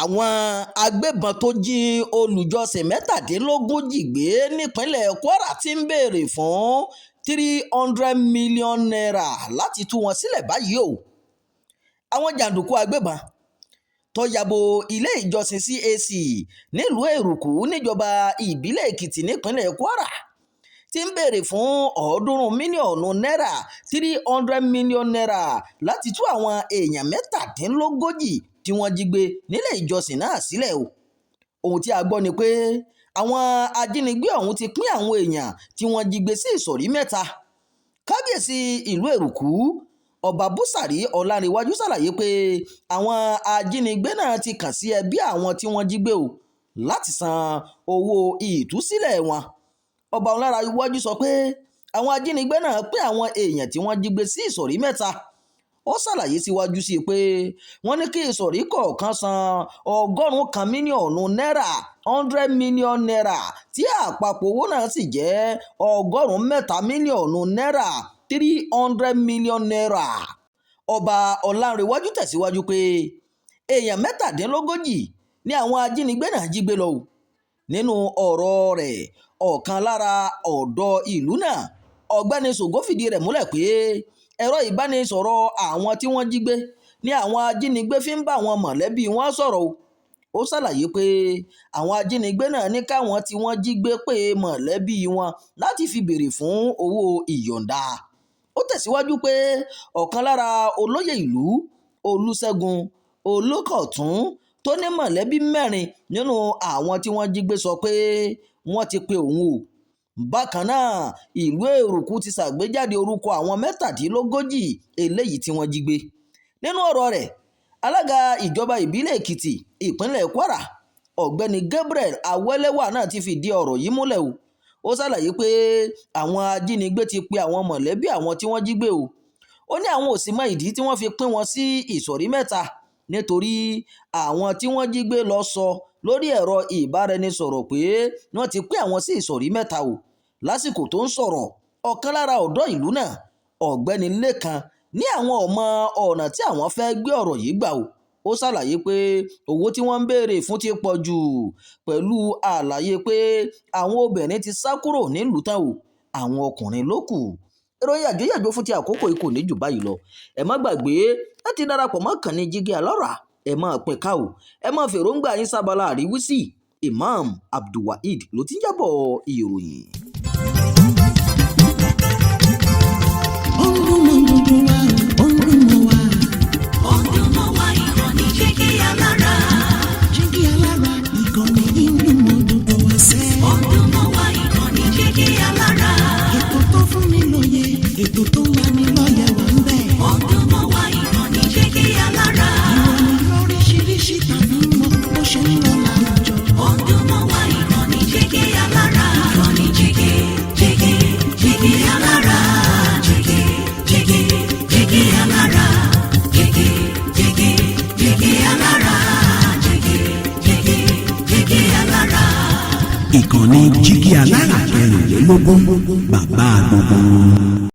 àwọn agbébọn tó jí olùjọ́sìn mẹ́tàdínlógójì gbé nípínlẹ̀ Kwara ti ń béèrè fún $300 million láti tú wọn sílẹ̀ báyìí o. àwọn jàǹdùkú agbébọn tó yabo ilé ìjọsìn CAC nílùú Èrùkù níjọba ìbílẹ̀ Èkìtì nípínlẹ̀ Kwara ti ń béèrè fún $100 mílíọ̀nù $300 million láti tú àwọn èèyàn mẹ́tàdínlógójì tí wọ́n jí gbé nílé ìjọsìn náà sílẹ̀ o. ohun tí a gbọ́ ni pé àwọn ajínigbé ọ̀hún ti pín àwọn èèyàn tí wọ́n jí gbé sí ìsọ̀rí mẹ́ta. kábíyèsí ìlú Èrùkù ọba Búsàrí Ọlárẹ̀wájú ṣàlàyé pé àwọn ajínigbé náà ti kàn sí ẹbí àwọn tí wọ́n jí gbé o láti san owó ìtúsílẹ̀ wọn. ọba Ọlárẹ̀wájú sọ pé àwọn ajínigbé náà pín àwọn èèyàn tí wọ́n jí gbé sí ìsọ̀rí mẹ́ta. ó ṣàlàyé síwájú sí i pé wọ́n ní kí ìsọ̀rí kọ̀ọ̀kan san $100 mílíọ̀nù $100 million tí àpapọ̀ owó náà sì jẹ́ $300 mílíọ̀nù $300 million. ọba Ọlárẹ̀wájú tẹ̀síwájú pé èèyàn mẹ́tàdínlógójì ni àwọn ajínigbé náà jí gbé lọ. nínú ọ̀rọ̀ rẹ̀ ọ̀kan lára ọ̀dọ́ ìlú náà ọ̀gbẹ́ni Ṣògo fìdí rẹ̀ múlẹ̀ pé ẹ̀rọ ìbánisọ̀rọ̀ àwọn tí wọ́n jí gbé ni àwọn ajínigbé fi ń bá àwọn mọ̀lẹ́bí wọn sọ̀rọ̀ o. ó ṣàlàyé pé àwọn ajínigbé náà ní káwọn tí wọ́n jí gbé pé mọ̀lẹ́bí wọn láti fi béèrè fún owó ìyọ̀ǹda. ó tẹ̀síwájú pé ọ̀kan lára olóyè ìlú Olúṣẹ́gun Olókọ̀tún tó ní mọ̀lẹ́bí 4 nínú àwọn tí wọ́n jí gbé sọ pé wọ́n ti pe òun o. bákan náà ìlú Èrùkù ti ṣàgbéjáde orúkọ àwọn mẹ́tàdínlógójì eléyìí tí wọ́n jí gbé. nínú ọ̀rọ̀ rẹ̀ alága ìjọba ìbílẹ̀ Èkìtì ìpínlẹ̀ Kwara ọ̀gbẹ́ni Gabriel Awẹ́lẹ́wà náà ti fìdí ọ̀rọ̀ yìí múlẹ̀ o. ó ṣàlàyé pé àwọn ajínigbé ti pe àwọn mọ̀lẹ́bí àwọn tí wọ́n jí gbé o. ó ní àwọn ò sì mọ ìdí tí wọ́n fi pín wọn sí ìsọ̀rí mẹ́ta nítorí àwọn tí wọ́n jí gbé lọ sọ lórí ẹ̀rọ ìbáraẹnisọ̀rọ̀ pé wọ́n ti pín àwọn sí ìsọ̀rí mẹ́ta o. lásìkò tó ń sọ̀rọ̀ ọ̀kan lára ọ̀dọ́ ìlú náà ọ̀gbẹ́ni Lékan ní àwọn ọmọ ọ̀nà tí àwọn fẹ́ gbé ọ̀rọ̀ yìí gbà o. ó ṣàlàyé pé owó tí wọ́n ń béèrè fún ti pọ̀ jù pẹ̀lú àlàyé pé àwọn obìnrin ti sá kúrò nílùú tán o àwọn ọkùnrin ló kù. ìròyìn àjọyàjọ fún ti àkókò yìí kò ní jù báyìí lọ. ẹ má gbàgbé láti darapọ̀ mọ́ kànnì Jígí Alárà ẹ máa pín ká o ẹ máa fèròǹgbà yín sábàlá àríwísí. Imam Abdulwaheed ló ti ń jábọ̀ ìròyìn. Ètò tó máa ní lọ́yẹ̀ wà ń bẹ̀. ọdún mọ́ wá ìkànnì Jígí Alára. ìròyìn lóríṣiríṣi tàbí mọ bó ṣe ń lọ láwùjọ. ọdún mọ́ wá ìkànnì Jígí Alára. ìkànnì Jígí Alára. Jígí Alára. Jígí Alára. Jígí Alára. ìkànnì Jígí Alára 24 bàbá gbogbo.